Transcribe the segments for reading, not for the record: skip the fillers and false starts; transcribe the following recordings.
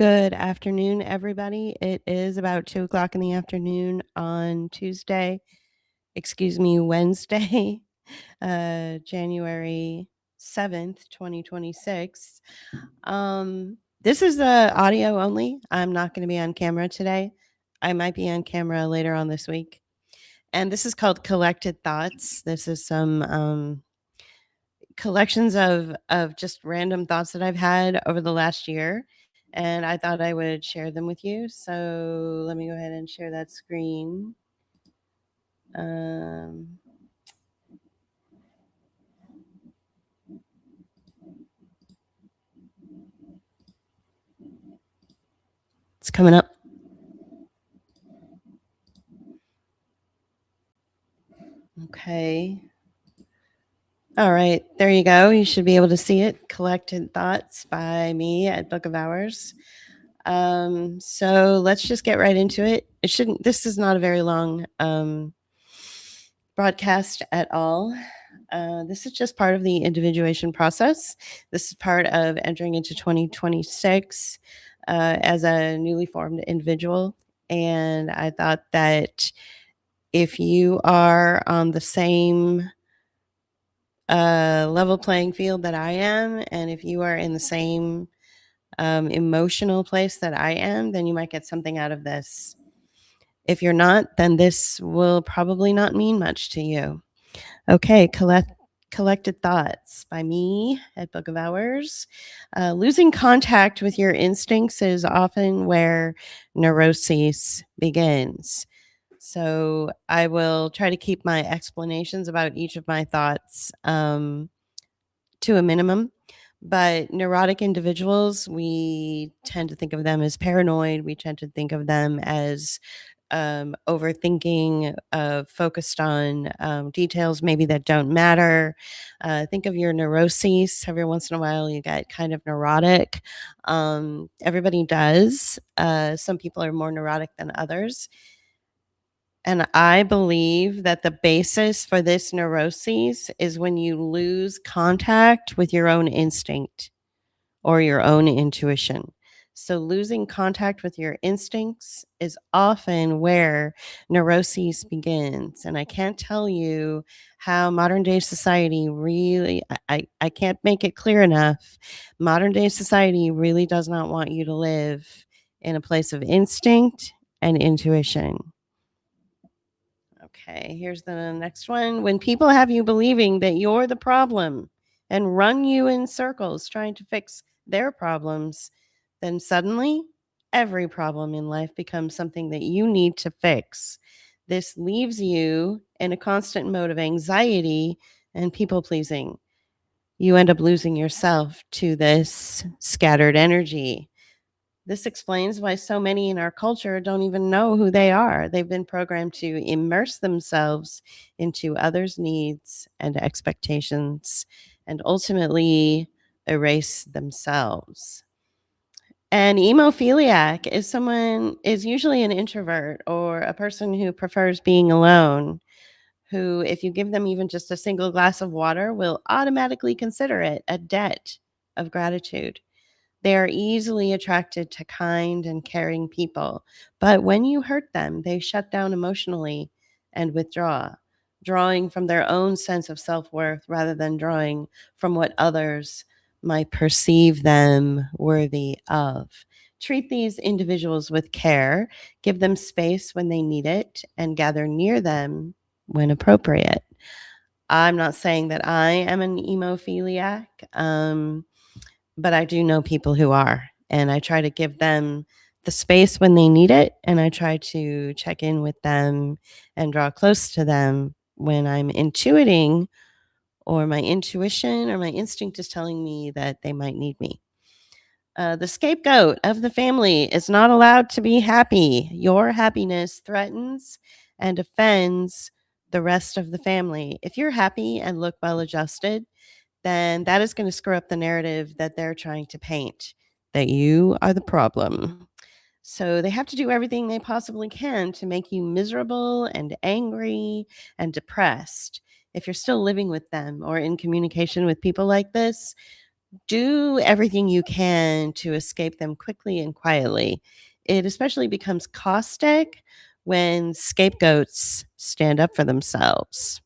Good afternoon, everybody. It is about 2 o'clock in the afternoon on Wednesday, January 7th, 2026. This is audio only. I'm not going to be on camera today. I might be on camera later on this week. And this is called Collected Thoughts. This is some collections of just random thoughts that I've had over the last year, and I thought I would share them with you. So let me go ahead and share that screen. Um, it's coming up. Okay. All right, there you go. You should be able to see it. Collected Thoughts by me at Book of Hours. So let's just get right into it. This is not a very long broadcast at all. This is just part of the individuation process. This is part of entering into 2026 as a newly formed individual. And I thought that if you are on the same level playing field that I am, and if you are in the same emotional place that I am, then you might get something out of this. If you're not, then this will probably not mean much to you. Okay, Collected Thoughts by me at Book of Hours. Losing contact with your instincts is often where neuroses begins. So I will try to keep my explanations about each of my thoughts to a minimum. But neurotic individuals, we tend to think of them as paranoid. We tend to think of them as overthinking, focused on details maybe that don't matter. Think of your neuroses. Every once in a while, you get kind of neurotic. Everybody does. Some people are more neurotic than others. And I believe that the basis for this neuroses is when you lose contact with your own instinct or your own intuition. So, losing contact with your instincts is often where neuroses begins. And I can't tell you how modern day society really, I can't make it clear enough. Modern day society really does not want you to live in a place of instinct and intuition. Okay, here's the next one. When people have you believing that you're the problem and run you in circles trying to fix their problems, then suddenly every problem in life becomes something that you need to fix. This leaves you in a constant mode of anxiety and people pleasing. You end up losing yourself to this scattered energy. This explains why so many in our culture don't even know who they are. They've been programmed to immerse themselves into others' needs and expectations and ultimately erase themselves. An emophiliac is usually an introvert or a person who prefers being alone, who, if you give them even just a single glass of water, will automatically consider it a debt of gratitude. They are easily attracted to kind and caring people, but when you hurt them, they shut down emotionally and withdraw, drawing from their own sense of self worth rather than drawing from what others might perceive them worthy of. Treat these individuals with care, give them space when they need it, and gather near them when appropriate. I'm not saying that I am an emophiliac. But I do know people who are, and I try to give them the space when they need it, and I try to check in with them and draw close to them when I'm intuiting or my intuition or my instinct is telling me that they might need me. The scapegoat of the family is not allowed to be happy. Your happiness threatens and offends the rest of the family. If you're happy and look well adjusted, then that is going to screw up the narrative that they're trying to paint, that you are the problem. So they have to do everything they possibly can to make you miserable and angry and depressed. If you're still living with them or in communication with people like this, Do everything you can to escape them quickly and quietly. It especially becomes caustic when scapegoats stand up for themselves.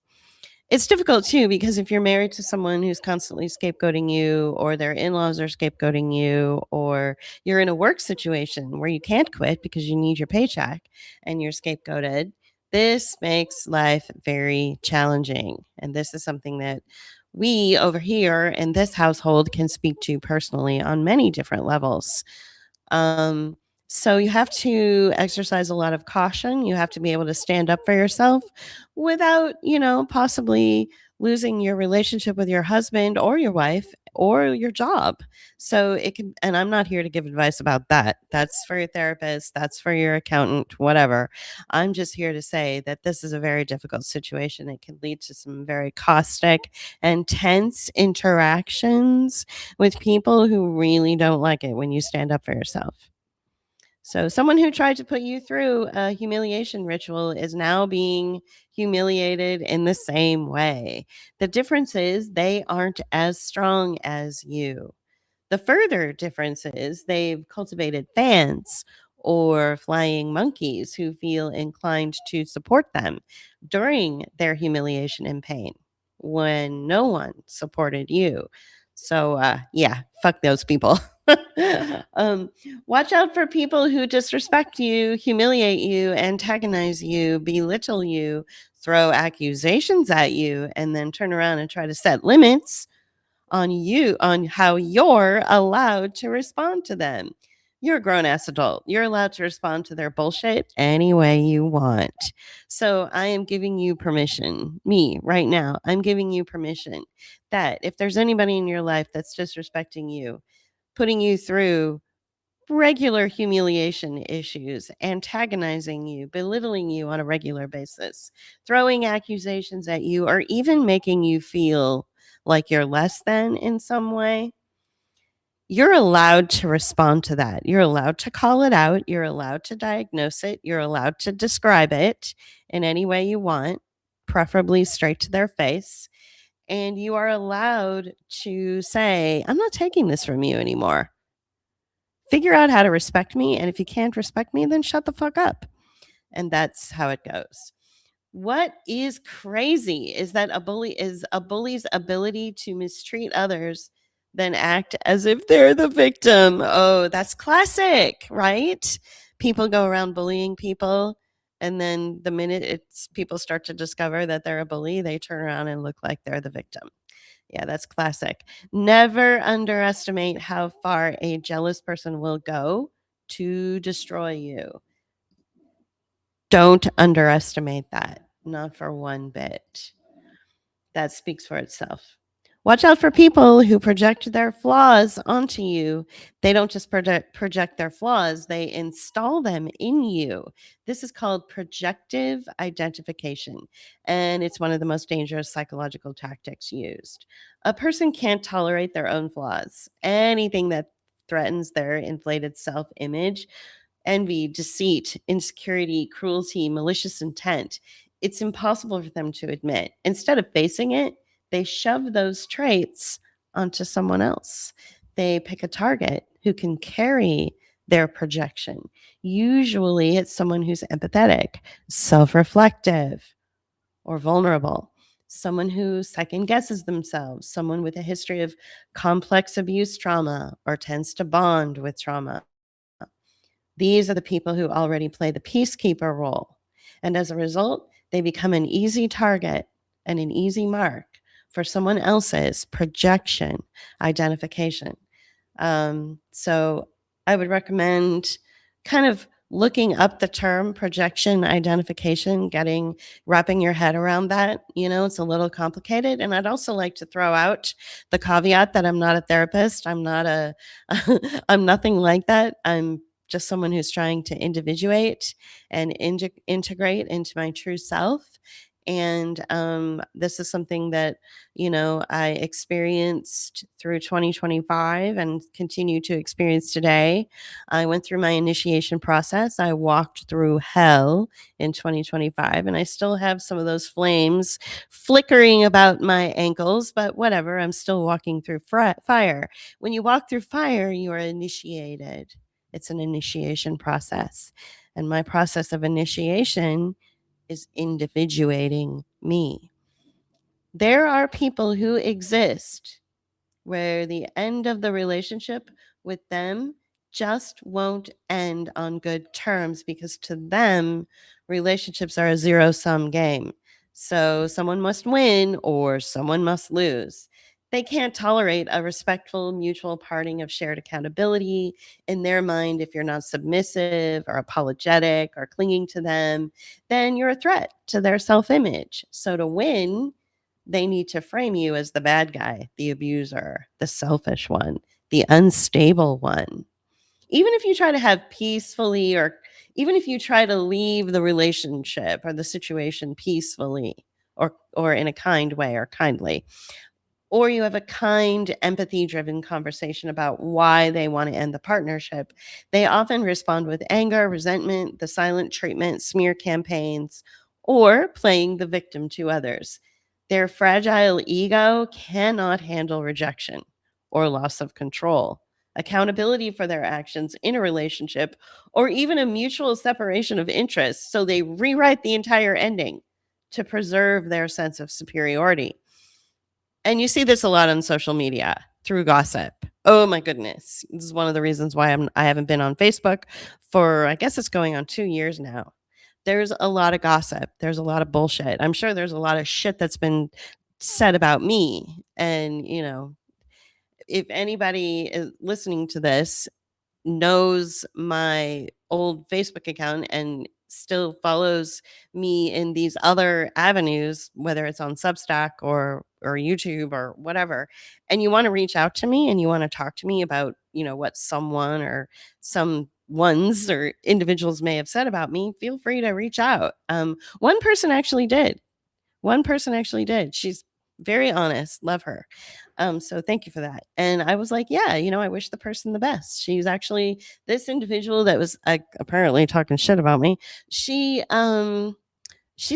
It's difficult too because if you're married to someone who's constantly scapegoating you, or their in-laws are scapegoating you, or you're in a work situation where you can't quit because you need your paycheck and you're scapegoated, this makes life very challenging. And this is something that we over here in this household can speak to personally on many different levels. Um, so you have to exercise a lot of caution. You have to be able to stand up for yourself without, possibly losing your relationship with your husband or your wife or your job. So it can, and I'm not here to give advice about that. That's for your therapist, that's for your accountant, whatever. I'm just here to say that this is a very difficult situation. It can lead to some very caustic and tense interactions with people who really don't like it when you stand up for yourself. So, someone who tried to put you through a humiliation ritual is now being humiliated in the same way. The difference is they aren't as strong as you. The further difference is they've cultivated fans or flying monkeys who feel inclined to support them during their humiliation and pain when no one supported you. So, yeah, fuck those people. um, Watch out for people who disrespect you, humiliate you, antagonize you, belittle you, throw accusations at you, and then turn around and try to set limits on how you're allowed to respond to them. You're a grown ass adult. You're allowed to respond to their bullshit any way you want. So I am giving you permission, me right now, I'm giving you permission that if there's anybody in your life that's disrespecting you, putting you through regular humiliation issues, antagonizing you, belittling you on a regular basis, throwing accusations at you, or even making you feel like you're less than in some way, you're allowed to respond to that. You're allowed to call it out. You're allowed to diagnose it. You're allowed to describe it in any way you want, preferably straight to their face. And you are allowed to say, I'm not taking this from you anymore. Figure out how to respect me. And if you can't respect me, then shut the fuck up. And that's how it goes. What is crazy is that a bully's ability to mistreat others, then act as if they're the victim. Oh, that's classic, right? People go around bullying people, and then the minute it's people start to discover that they're a bully, they turn around and look like they're the victim. Yeah, that's classic. Never underestimate how far a jealous person will go to destroy you. Don't underestimate that, not for one bit. That speaks for itself. Watch out for people who project their flaws onto you. They don't just project their flaws, they install them in you. This is called projective identification, and it's one of the most dangerous psychological tactics used. A person can't tolerate their own flaws. Anything that threatens their inflated self image, envy, deceit, insecurity, cruelty, malicious intent, it's impossible for them to admit. Instead of facing it, they shove those traits onto someone else. They pick a target who can carry their projection. Usually, it's someone who's empathetic, self reflective, or vulnerable. Someone who second guesses themselves, someone with a history of complex abuse trauma or tends to bond with trauma. These are the people who already play the peacekeeper role. And as a result, they become an easy target and an easy mark for someone else's projection identification. So I would recommend kind of looking up the term projection identification, wrapping your head around that. It's a little complicated. And I'd also like to throw out the caveat that I'm not a therapist. I'm not a, I'm nothing like that. I'm just someone who's trying to individuate and integrate into my true self. And this is something that, I experienced through 2025 and continue to experience today. I went through my initiation process. I walked through hell in 2025, and I still have some of those flames flickering about my ankles, but whatever, I'm still walking through fire. When you walk through fire, you are initiated. It's an initiation process. And my process of initiation is individuating me. There are people who exist where the end of the relationship with them just won't end on good terms, because to them, relationships are a zero sum game. So someone must win or someone must lose. They can't tolerate a respectful mutual parting of shared accountability. In their mind, if you're not submissive or apologetic or clinging to them, then you're a threat to their self image. So to win, they need to frame you as the bad guy, the abuser, the selfish one, the unstable one. Even if you try to have peacefully, or even if you try to leave the relationship or the situation peacefully, or in a kind way or kindly, or you have a kind, empathy driven conversation about why they want to end the partnership, they often respond with anger, resentment, the silent treatment, smear campaigns, or playing the victim to others. Their fragile ego cannot handle rejection or loss of control, accountability for their actions in a relationship, or even a mutual separation of interests. So they rewrite the entire ending to preserve their sense of superiority. And you see this a lot on social media through gossip. Oh my goodness. This is one of the reasons why I haven't been on Facebook for, I guess it's going on 2 years now. There's a lot of gossip. There's a lot of bullshit. I'm sure there's a lot of shit that's been said about me. And, if anybody is listening to this knows my old Facebook account and still follows me in these other avenues, whether it's on Substack or YouTube or whatever, and you want to reach out to me and you want to talk to me about, what someone or some ones or individuals may have said about me, feel free to reach out. One person actually did. She's very honest. Love her. So thank you for that. And I was like, yeah, I wish the person the best. She's actually this individual that was apparently talking shit about me. She's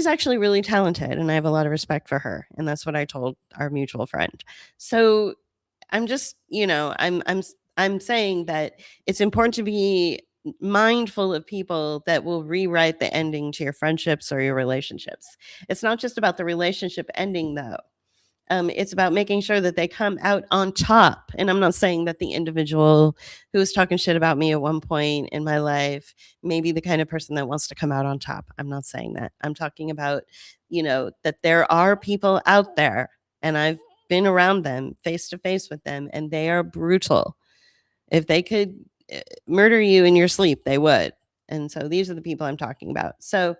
actually really talented, and I have a lot of respect for her. And that's what I told our mutual friend. So I'm just, I'm saying that it's important to be mindful of people that will rewrite the ending to your friendships or your relationships. It's not just about the relationship ending, though. It's about making sure that they come out on top. And I'm not saying that the individual who was talking shit about me at one point in my life may be the kind of person that wants to come out on top. I'm not saying that. I'm talking about, that there are people out there, and I've been around them face to face with them, and they are brutal. If they could murder you in your sleep, they would. And so these are the people I'm talking about. So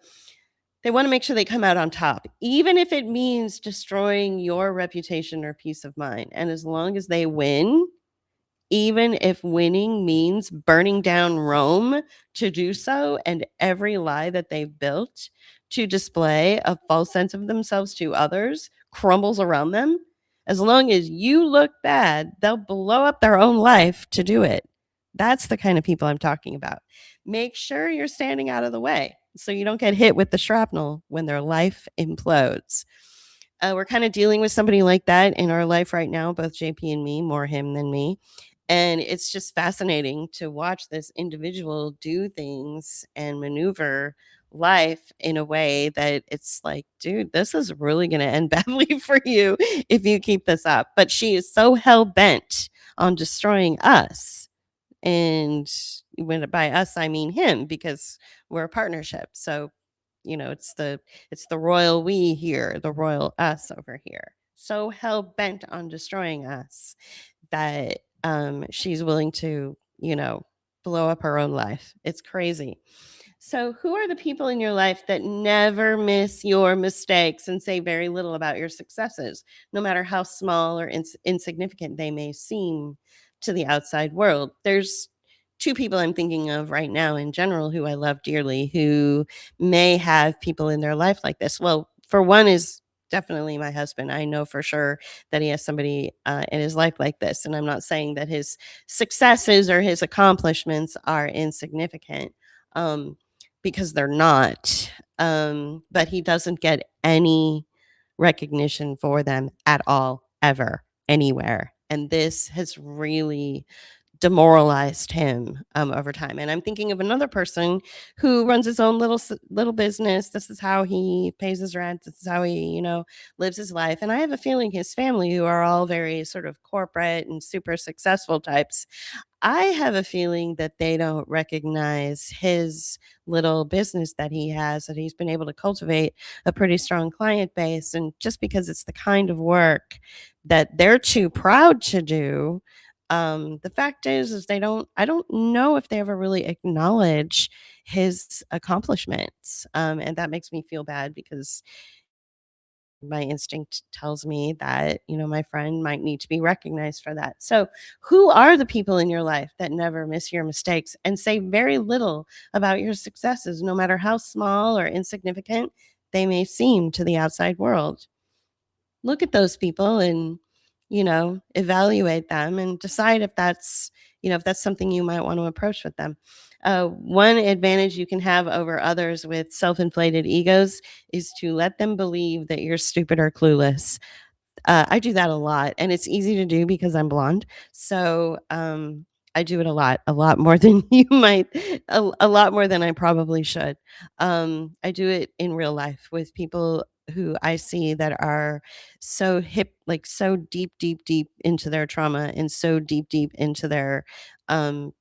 they want to make sure they come out on top, even if it means destroying your reputation or peace of mind. And as long as they win, even if winning means burning down Rome to do so, and every lie that they've built to display a false sense of themselves to others crumbles around them, as long as you look bad, they'll blow up their own life to do it. That's the kind of people I'm talking about. Make sure you're standing out of the way so you don't get hit with the shrapnel when their life implodes. We're kind of dealing with somebody like that in our life right now, both JP and me, more him than me. And it's just fascinating to watch this individual do things and maneuver life in a way that it's like, dude, this is really going to end badly for you if you keep this up. But she is so hell bent on destroying us. And when by us, I mean him, because we're a partnership. So, it's the royal we here, the royal us over here. So hell bent on destroying us that she's willing to, blow up her own life. It's crazy. So, who are the people in your life that never miss your mistakes and say very little about your successes, no matter how small or insignificant they may seem to the outside world? There's two people I'm thinking of right now in general who I love dearly, who may have people in their life like this. Well, for one is definitely my husband. I know for sure that he has somebody in his life like this. And I'm not saying that his successes or his accomplishments are insignificant, um, because they're not. But he doesn't get any recognition for them at all, ever, anywhere. And this has really demoralized him over time. And I'm thinking of another person who runs his own little business. This is how he pays his rent. This is how he, lives his life. And I have a feeling his family, who are all very sort of corporate and super successful types, I have a feeling that they don't recognize his little business that he has, that he's been able to cultivate a pretty strong client base. And just because it's the kind of work that they're too proud to do, the fact is I don't know if they ever really acknowledge his accomplishments. And that makes me feel bad because my instinct tells me that, my friend might need to be recognized for that. So, who are the people in your life that never miss your mistakes and say very little about your successes, no matter how small or insignificant they may seem to the outside world? Look at those people and, evaluate them and decide if that's something you might want to approach with them. One advantage you can have over others with self-inflated egos is to let them believe that you're stupid or clueless. I do that a lot, and it's easy to do because I'm blonde. So, I do it a lot more than you might, a lot more than I probably should. I do it in real life with people who I see that are so hip, like so deep, deep, deep into their trauma and so deep, deep um,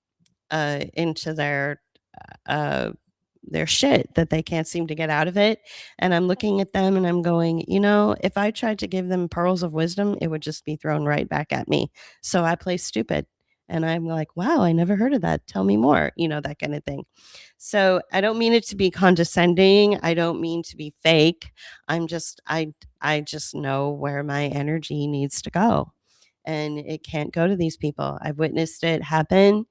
into uh, their shit that they can't seem to get out of it. And I'm looking at them and I'm going, if I tried to give them pearls of wisdom, it would just be thrown right back at me. So I play stupid. And I'm like, wow, I never heard of that. Tell me more, that kind of thing. So I don't mean it to be condescending. I don't mean to be fake. I just know where my energy needs to go. And it can't go to these people. I've witnessed it happen.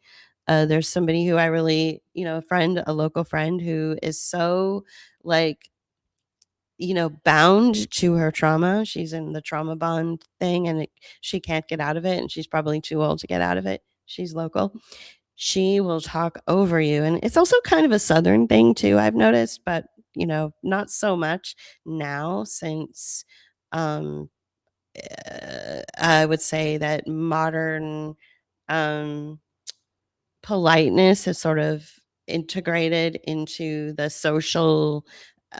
There's somebody who I really, a local friend who is so like, bound to her trauma. She's in the trauma bond thing and she can't get out of it. And she's probably too old to get out of it. She's local. She will talk over you. And it's also kind of a Southern thing too, I've noticed, but, not so much now since, um, I would say that modern, um, politeness is sort of integrated into the social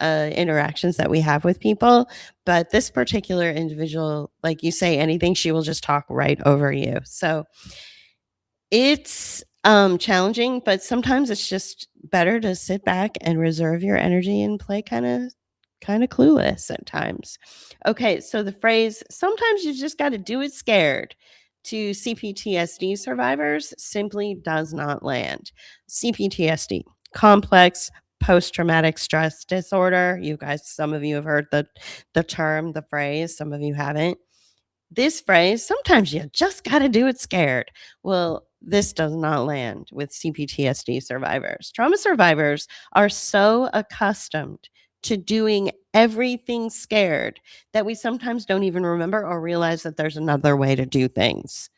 interactions that we have with people. But this particular individual, like you say anything, she will just talk right over you. So it's challenging, but sometimes it's just better to sit back and reserve your energy and play kind of clueless at times. Okay, so the phrase sometimes you just got to do it scared to CPTSD survivors simply does not land. CPTSD, complex post traumatic stress disorder. You guys, some of you have heard the term, the phrase, some of you haven't. This phrase, sometimes you just got to do it scared. Well, this does not land with CPTSD survivors. Trauma survivors are so accustomed to doing everything scared that we sometimes don't even remember or realize that there's another way to do things.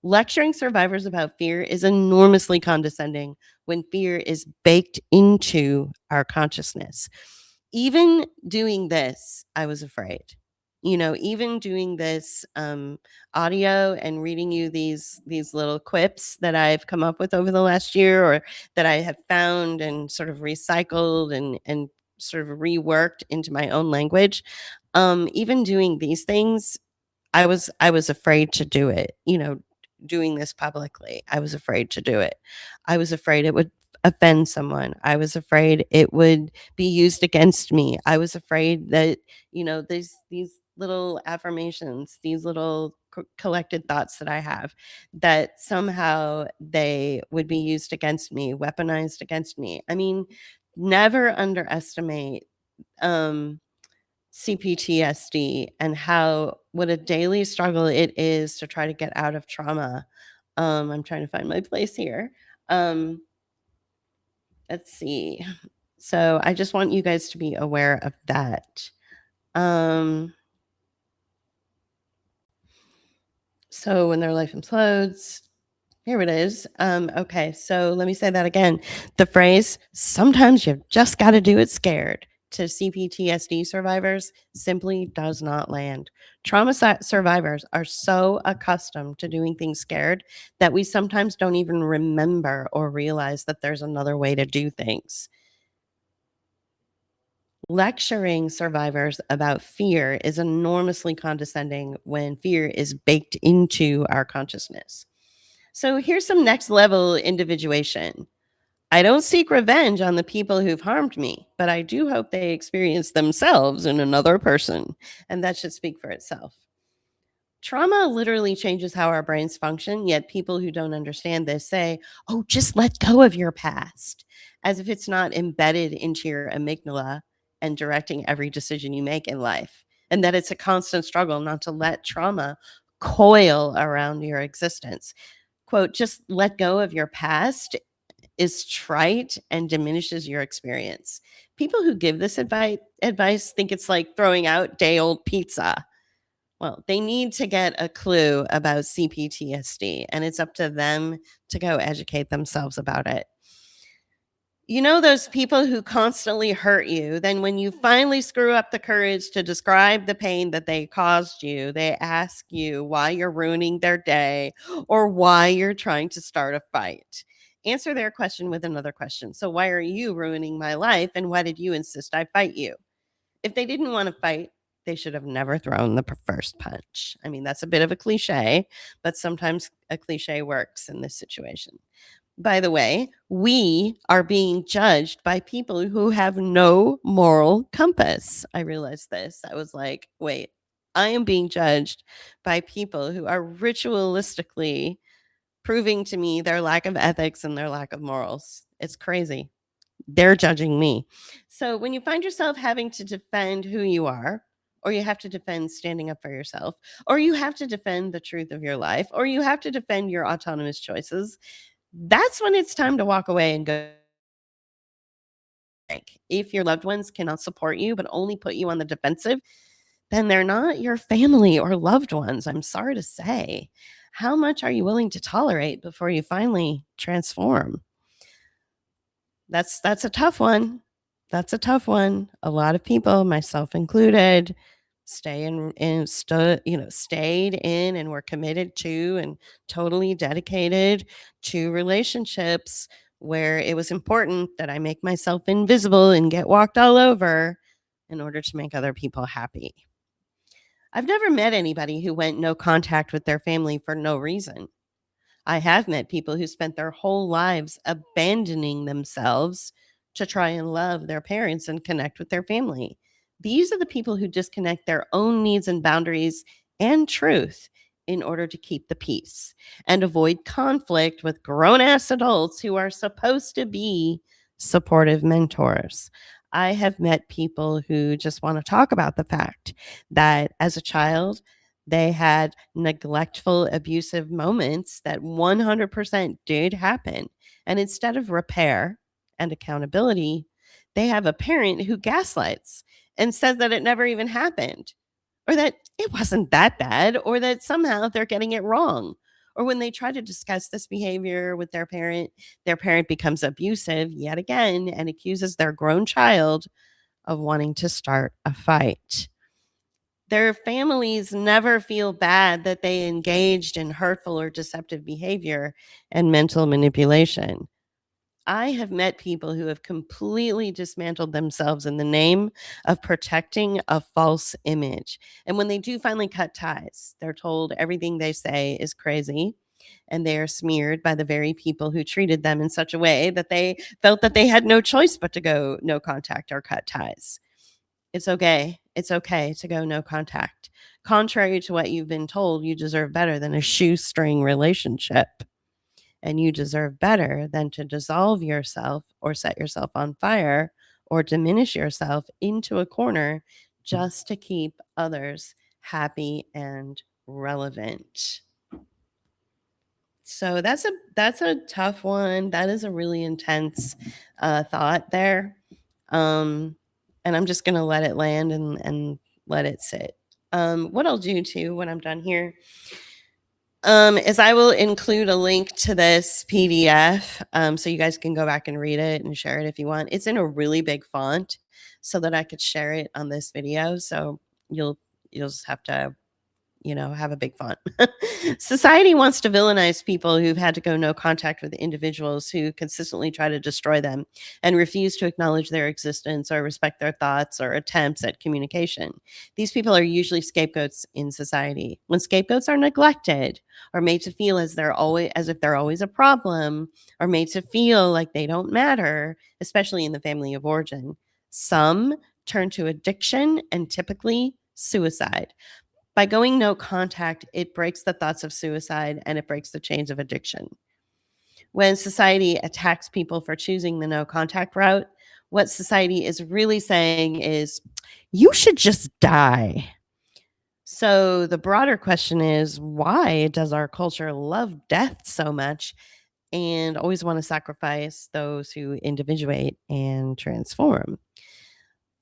Lecturing survivors about fear is enormously condescending when fear is baked into our consciousness. Even doing this, I was afraid. Even doing this audio and reading you these little quips that I've come up with over the last year, or that I have found and sort of recycled and sort of reworked into my own language. Even doing these things, I was afraid to do it, doing this publicly. I was afraid to do it. I was afraid it would offend someone. I was afraid it would be used against me. I was afraid that, these little affirmations, these little collected thoughts that I have, that somehow they would be used against me, weaponized against me. I mean, never underestimate um CPTSD and what a daily struggle it is to try to get out of trauma. I'm trying to find my place here. Um, let's see. So I just want you guys to be aware of that. So when their life implodes, here it is. Okay, so let me say that again. The phrase, sometimes you've just got to do it scared, to CPTSD survivors simply does not land. Trauma survivors are so accustomed to doing things scared that we sometimes don't even remember or realize that there's another way to do things. Lecturing survivors about fear is enormously condescending when fear is baked into our consciousness. So here's some next level individuation. I don't seek revenge on the people who've harmed me, but I do hope they experience themselves in another person, and that should speak for itself. Trauma literally changes how our brains function, yet people who don't understand this say, oh, just let go of your past, as if it's not embedded into your amygdala and directing every decision you make in life, and that it's a constant struggle not to let trauma coil around your existence. Quote, just let go of your past is trite and diminishes your experience. People who give this advice think it's like throwing out day old pizza. Well, they need to get a clue about CPTSD, and it's up to them to go educate themselves about it. You know, those people who constantly hurt you, then when you finally screw up the courage to describe the pain that they caused you, they ask you why you're ruining their day or why you're trying to start a fight. Answer their question with another question. So, why are you ruining my life? And why did you insist I fight you? If they didn't want to fight, they should have never thrown the first punch. I mean, that's a bit of a cliche, but sometimes a cliche works in this situation. By the way, we are being judged by people who have no moral compass. I realized this. I was like, wait, I am being judged by people who are ritualistically proving to me their lack of ethics and their lack of morals. It's crazy. They're judging me. So when you find yourself having to defend who you are, or you have to defend standing up for yourself, or you have to defend the truth of your life, or you have to defend your autonomous choices, that's when it's time to walk away and go. If your loved ones cannot support you, but only put you on the defensive, then they're not your family or loved ones. I'm sorry to say. How much are you willing to tolerate before you finally transform? That's a tough one. That's a tough one. A lot of people, myself included, stayed in and were committed to and totally dedicated to relationships where it was important that I make myself invisible and get walked all over in order to make other people happy. I've never met anybody who went no contact with their family for no reason. I have met people who spent their whole lives abandoning themselves to try and love their parents and connect with their family. These are the people who disconnect their own needs and boundaries and truth in order to keep the peace and avoid conflict with grown ass adults who are supposed to be supportive mentors. I have met people who just want to talk about the fact that as a child, they had neglectful, abusive moments that 100% did happen. And instead of repair and accountability, they have a parent who gaslights and says that it never even happened, or that it wasn't that bad, or that somehow they're getting it wrong. Or when they try to discuss this behavior with their parent becomes abusive yet again and accuses their grown child of wanting to start a fight. Their families never feel bad that they engaged in hurtful or deceptive behavior and mental manipulation. I have met people who have completely dismantled themselves in the name of protecting a false image. And when they do finally cut ties, they're told everything they say is crazy, and they are smeared by the very people who treated them in such a way that they felt that they had no choice but to go no contact or cut ties. It's okay. It's okay to go no contact. Contrary to what you've been told, you deserve better than a shoestring relationship. And you deserve better than to dissolve yourself or set yourself on fire or diminish yourself into a corner just to keep others happy and relevant. So that's a tough one. That is a really intense thought there. And I'm just gonna let it land and let it sit. What I'll do too when I'm done here is I will include a link to this PDF so you guys can go back and read it and share it if you want. It's in a really big font so that I could share it on this video. So you'll just have to have a big font. Society wants to villainize people who've had to go no contact with individuals who consistently try to destroy them and refuse to acknowledge their existence or respect their thoughts or attempts at communication. These people are usually scapegoats in society. When scapegoats are neglected or made to feel as if they're always a problem, or made to feel like they don't matter, especially in the family of origin, some turn to addiction and typically suicide. By going no contact, it breaks the thoughts of suicide and it breaks the chains of addiction. When society attacks people for choosing the no contact route, what society is really saying is, you should just die. So the broader question is, why does our culture love death so much and always want to sacrifice those who individuate and transform?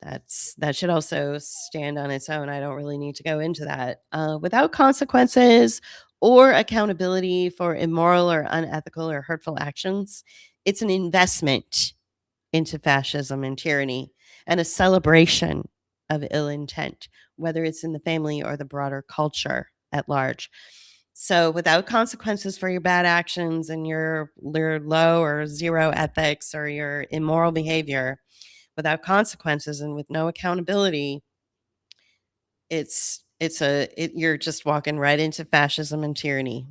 That should also stand on its own. I don't really need to go into that. Without consequences or accountability for immoral or unethical or hurtful actions, it's an investment into fascism and tyranny and a celebration of ill intent, whether it's in the family or the broader culture at large. So, without consequences for your bad actions and your low or zero ethics or your immoral behavior, without consequences and with no accountability, you're just walking right into fascism and tyranny.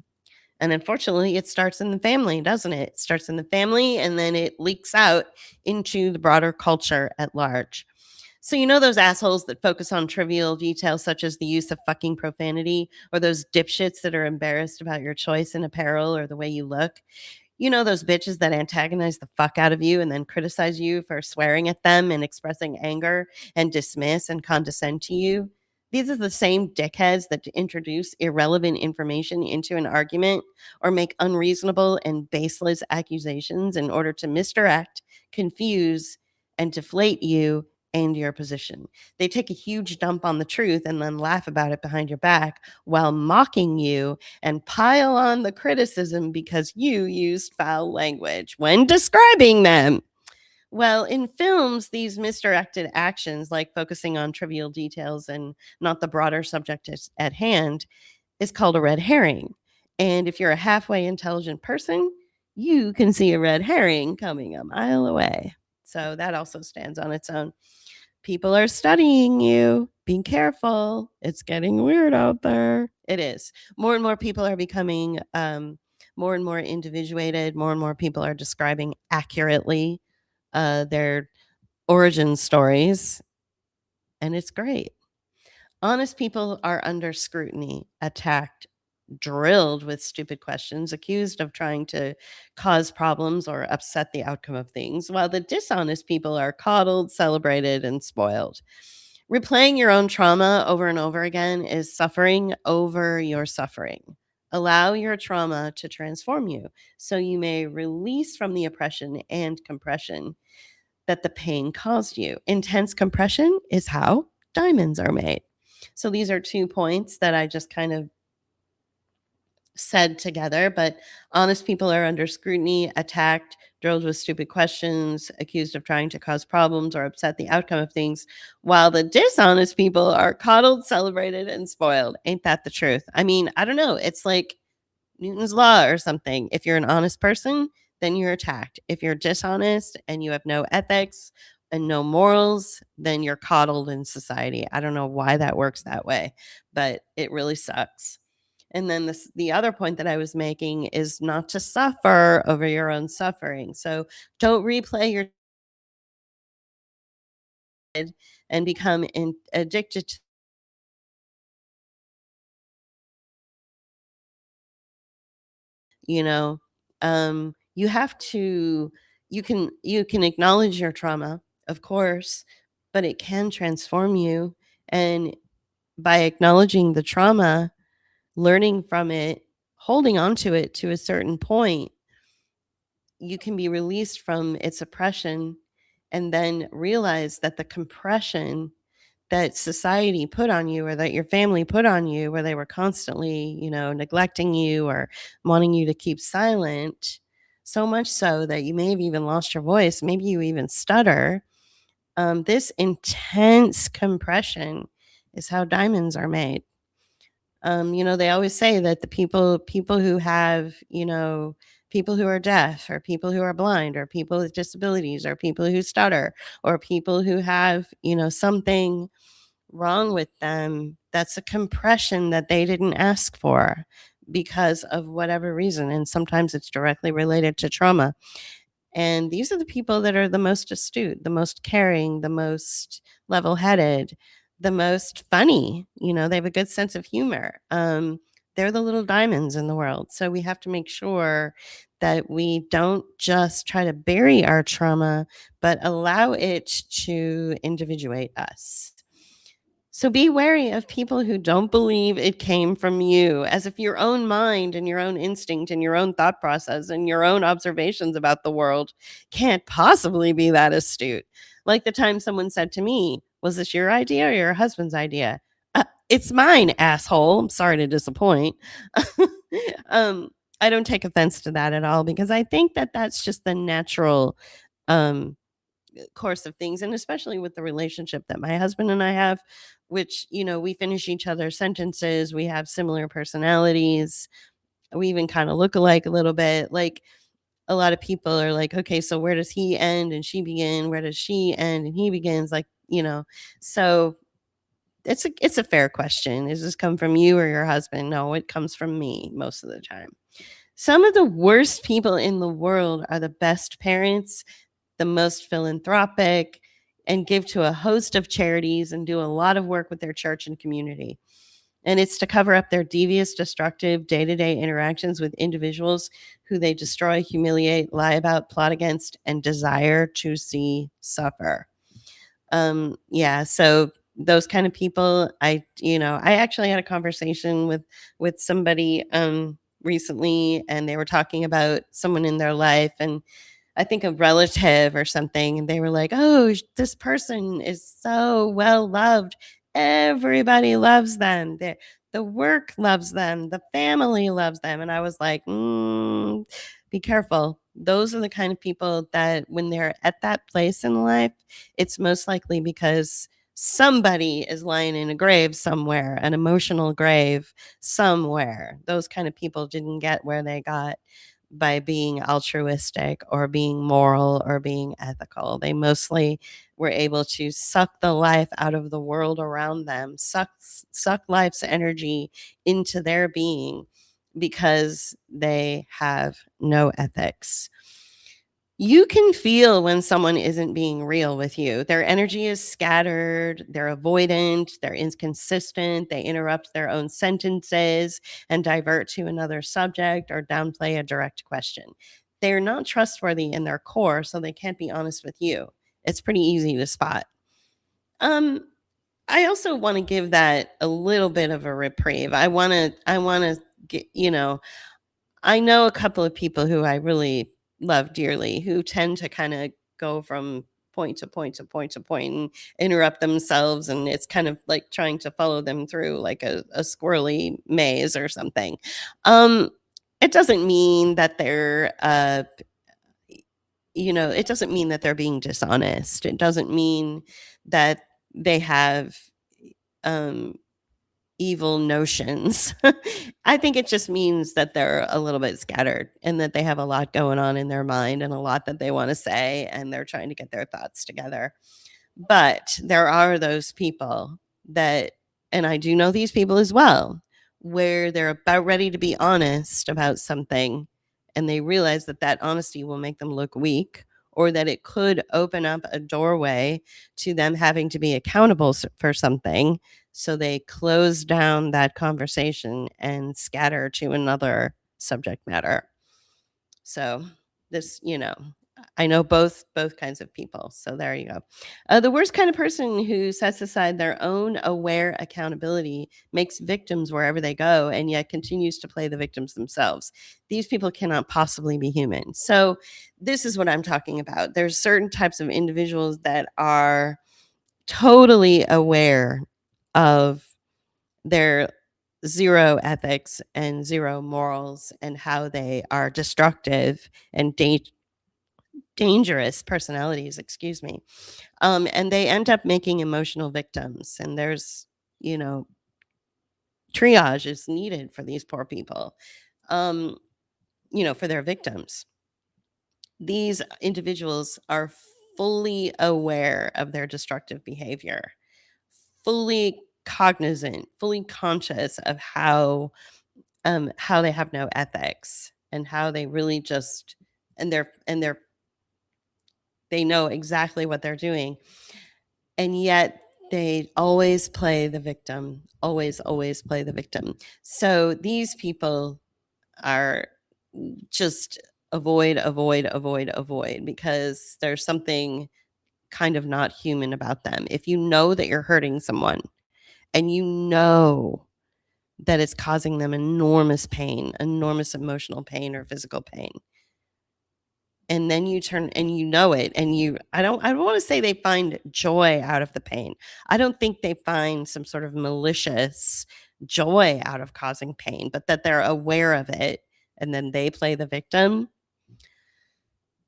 And unfortunately, it starts in the family, doesn't it? It starts in the family and then it leaks out into the broader culture at large. So, those assholes that focus on trivial details such as the use of fucking profanity, or those dipshits that are embarrassed about your choice in apparel or the way you look? Those bitches that antagonize the fuck out of you and then criticize you for swearing at them and expressing anger and dismiss and condescend to you? These are the same dickheads that introduce irrelevant information into an argument or make unreasonable and baseless accusations in order to misdirect, confuse, and deflate you and your position. They take a huge dump on the truth and then laugh about it behind your back while mocking you and pile on the criticism because you used foul language when describing them. Well, in films, these misdirected actions, like focusing on trivial details and not the broader subject at hand, is called a red herring. And if you're a halfway intelligent person, you can see a red herring coming a mile away. So that also stands on its own. People are studying you. Be careful. It's getting weird out there. It is. More and more people are becoming more and more individuated. More and more people are describing accurately their origin stories. And it's great. Honest people are under scrutiny, attacked, drilled with stupid questions, accused of trying to cause problems or upset the outcome of things, while the dishonest people are coddled, celebrated, and spoiled. Replaying your own trauma over and over again is suffering over your suffering. Allow your trauma to transform you so you may release from the oppression and compression that the pain caused you. Intense compression is how diamonds are made. So these are 2 points that I just kind of said together, but honest people are under scrutiny, attacked, drilled with stupid questions, accused of trying to cause problems or upset the outcome of things, while the dishonest people are coddled, celebrated, and spoiled. Ain't that the truth? I mean, I don't know. It's like Newton's law or something. If you're an honest person, then you're attacked. If you're dishonest and you have no ethics and no morals, then you're coddled in society. I don't know why that works that way, but it really sucks. And then the other point that I was making is not to suffer over your own suffering. So don't replay your and become addicted to, you know, you have to you can acknowledge your trauma, of course, but it can transform you. And by acknowledging the trauma, learning from it, holding on to it to a certain point, you can be released from its oppression and then realize that the compression that society put on you or that your family put on you, where they were constantly, neglecting you or wanting you to keep silent, so much so that you may have even lost your voice, maybe you even stutter. This intense compression is how diamonds are made. They always say that the people who have, people who are deaf or people who are blind or people with disabilities or people who stutter or people who have, something wrong with them, that's a compression that they didn't ask for because of whatever reason. And sometimes it's directly related to trauma. And these are the people that are the most astute, the most caring, the most level headed, the most funny. They have a good sense of humor. They're the little diamonds in the world. So we have to make sure that we don't just try to bury our trauma, but allow it to individuate us. So be wary of people who don't believe it came from you, as if your own mind and your own instinct and your own thought process and your own observations about the world can't possibly be that astute. Like the time someone said to me, "Was this your idea or your husband's idea?" It's mine, asshole. I'm sorry to disappoint. um, I don't take offense to that at all because I think that that's just the natural um, course of things, and especially with the relationship that my husband and I have, which, we finish each other's sentences, we have similar personalities, we even kind of look alike a little bit. Like a lot of people are like, okay, so where does he end and she begin? Where does she end and he begins? Like, so it's a fair question. Does this come from you or your husband? No, it comes from me most of the time. Some of the worst people in the world are the best parents, the most philanthropic, and give to a host of charities and do a lot of work with their church and community. And it's to cover up their devious, destructive day to day interactions with individuals who they destroy, humiliate, lie about, plot against, and desire to see suffer. Yeah, so those kind of people, I actually had a conversation with somebody recently, and they were talking about someone in their life, and I think a relative or something, and they were like, "Oh, this person is so well loved. Everybody loves them. The work loves them. The family loves them." And I was like, be careful. Those are the kind of people that when they're at that place in life, it's most likely because somebody is lying in a grave somewhere, an emotional grave somewhere. Those kind of people didn't get where they got by being altruistic or being moral or being ethical. They mostly were able to suck the life out of the world around them, suck life's energy into their being because they have no ethics. You can feel when someone isn't being real with you. Their energy is scattered, they're avoidant, they're inconsistent, they interrupt their own sentences and divert to another subject or downplay a direct question. They're not trustworthy in their core, so they can't be honest with you. It's pretty easy to spot. Um, I also want to give that a little bit of a reprieve. I want to get, I know a couple of people who I really love dearly who tend to kind of go from point to point to point to point and interrupt themselves. And it's kind of like trying to follow them through like a squirrely maze or something. Um, it doesn't mean that it doesn't mean that they're being dishonest. It doesn't mean that they have um, evil notions. I think it just means that they're a little bit scattered and that they have a lot going on in their mind and a lot that they want to say, and they're trying to get their thoughts together. But there are those people that, and I do know these people as well, where they're about ready to be honest about something and they realize that that honesty will make them look weak or that it could open up a doorway to them having to be accountable for something. So they close down that conversation and scatter to another subject matter. So this, I know both kinds of people. So there you go. The worst kind of person who sets aside their own aware accountability, makes victims wherever they go, and yet continues to play the victims themselves. These people cannot possibly be human. So this is what I'm talking about. There's certain types of individuals that are totally aware of their zero ethics and zero morals and how they are destructive and dangerous personalities, excuse me. And they end up making emotional victims. And there's, you know, triage is needed for these poor people, for their victims. These individuals are fully aware of their destructive behavior, fully cognizant, fully conscious of how they have no ethics and how they really just they know exactly what they're doing, and yet they always play the victim, always play the victim. So these people are just avoid because there's something kind of not human about them. If you know that you're hurting someone and you know that it's causing them enormous pain, enormous emotional pain or physical pain, and then you turn and you know it, and I don't want to say they find joy out of the pain. I don't think they find some sort of malicious joy out of causing pain, but that they're aware of it and then they play the victim.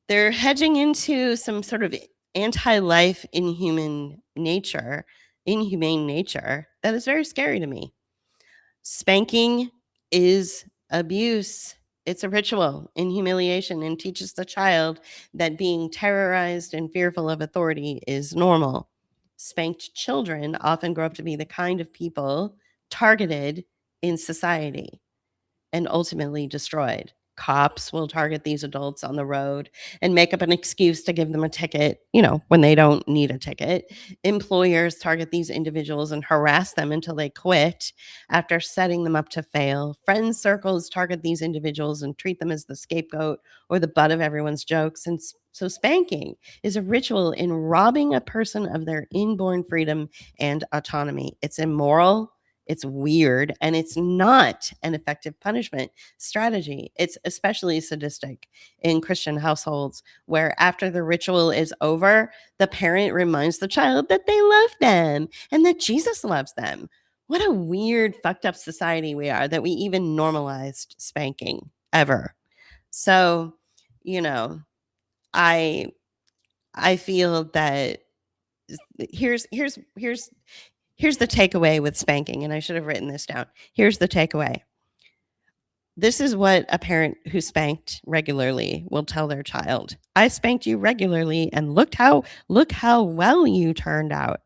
They're hedging into some sort of anti-life inhumane nature that is very scary to me. Spanking is abuse. It's a ritual in humiliation and teaches the child that being terrorized and fearful of authority is normal. Spanked children often grow up to be the kind of people targeted in society and ultimately destroyed. Cops will target these adults on the road and make up an excuse to give them a ticket, when they don't need a ticket. Employers target these individuals and harass them until they quit after setting them up to fail. Friend circles target these individuals and treat them as the scapegoat or the butt of everyone's jokes. And so spanking is a ritual in robbing a person of their inborn freedom and autonomy. It's immoral, it's weird, and it's not an effective punishment strategy. It's especially sadistic in Christian households where after the ritual is over, the parent reminds the child that they love them and that Jesus loves them. What a weird, fucked up society we are that we even normalized spanking ever. So, you know, I I feel that here's the takeaway with spanking, and I should have written this down. Here's the takeaway. This is what a parent who spanked regularly will tell their child. I spanked you regularly and look how well you turned out.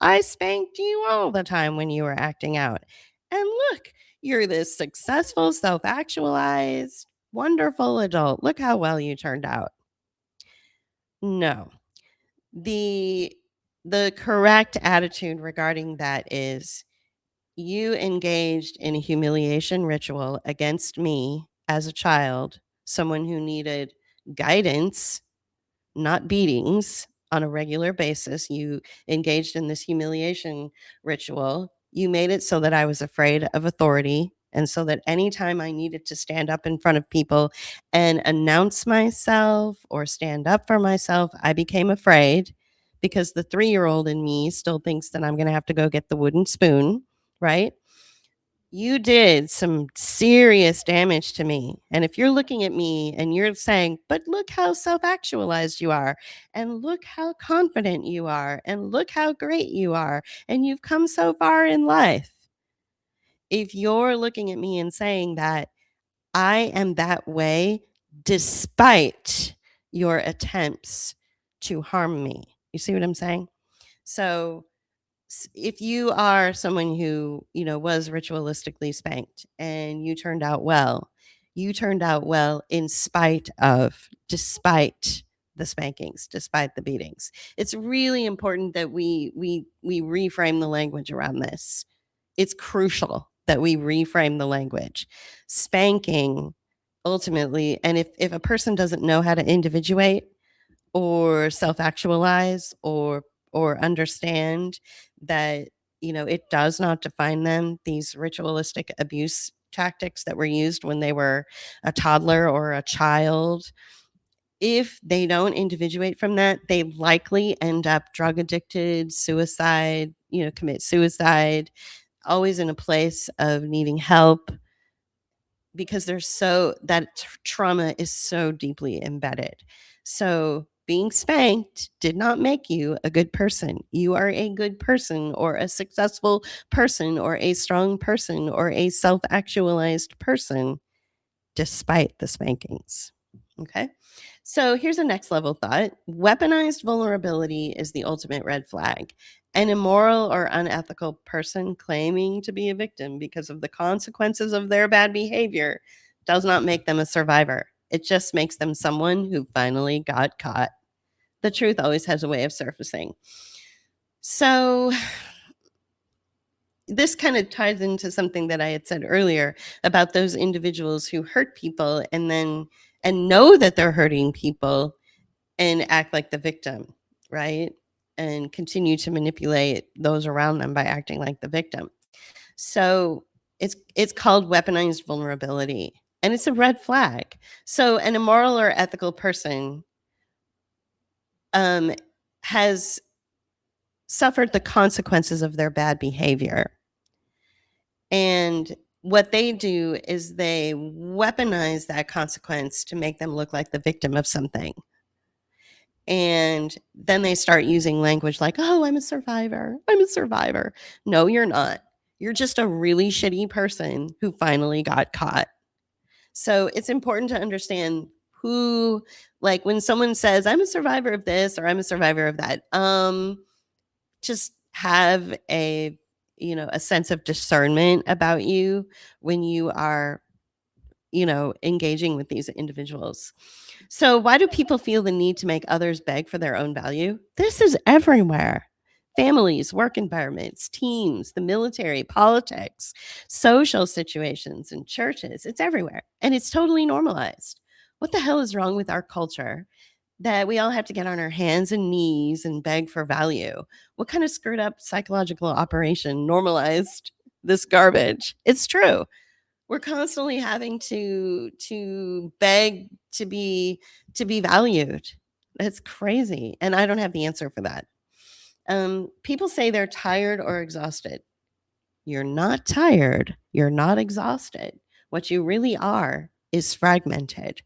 I spanked you all the time when you were acting out. And look, you're this successful, self-actualized, wonderful adult. Look how well you turned out. No. The correct attitude regarding that is you engaged in a humiliation ritual against me as a child, someone who needed guidance, not beatings, on a regular basis. You engaged in this humiliation ritual. You made it so that I was afraid of authority. And so that anytime I needed to stand up in front of people and announce myself or stand up for myself, I became afraid because the 3-year-old in me still thinks that I'm going to have to go get the wooden spoon, right? You did some serious damage to me. And if you're looking at me and you're saying, but look how self actualized you are, and look how confident you are, and look how great you are, and you've come so far in life. If you're looking at me and saying that I am that way despite your attempts to harm me, you see what I'm saying? So, if you are someone who, was ritualistically spanked and you turned out well despite the spankings, despite the beatings. It's really important that we reframe the language around this. It's crucial that we reframe the language. Spanking ultimately, and if a person doesn't know how to individuate or self-actualize or understand that, it does not define them, these ritualistic abuse tactics that were used when they were a toddler or a child, if they don't individuate from that, they likely end up drug addicted, suicide, commit suicide, always in a place of needing help because that trauma is so deeply embedded. So being spanked did not make you a good person. You are a good person or a successful person or a strong person or a self-actualized person despite the spankings. Okay. So here's a next level thought. Weaponized vulnerability is the ultimate red flag. An immoral or unethical person claiming to be a victim because of the consequences of their bad behavior does not make them a survivor. It just makes them someone who finally got caught. The truth always has a way of surfacing. So this kind of ties into something that I had said earlier about those individuals who hurt people and know that they're hurting people and act like the victim, right? And continue to manipulate those around them by acting like the victim. So it's called weaponized vulnerability, and it's a red flag. So an immoral or ethical person has suffered the consequences of their bad behavior. And what they do is they weaponize that consequence to make them look like the victim of something. And then they start using language like, oh, I'm a survivor. I'm a survivor. No, you're not. You're just a really shitty person who finally got caught. So it's important to understand who, like when someone says, I'm a survivor of this or I'm a survivor of that, just have a sense of discernment about you when you are engaging with these individuals. So why do people feel the need to make others beg for their own value? This is everywhere. Families, work environments, teams, the military, politics, social situations, and churches. It's everywhere. And it's totally normalized. What the hell is wrong with our culture that we all have to get on our hands and knees and beg for value? What kind of screwed up psychological operation normalized this garbage? It's true. We're constantly having to beg to be valued. That's crazy, and I don't have the answer for that. People say they're tired or exhausted. You're not tired. You're not exhausted. What you really are is fragmented.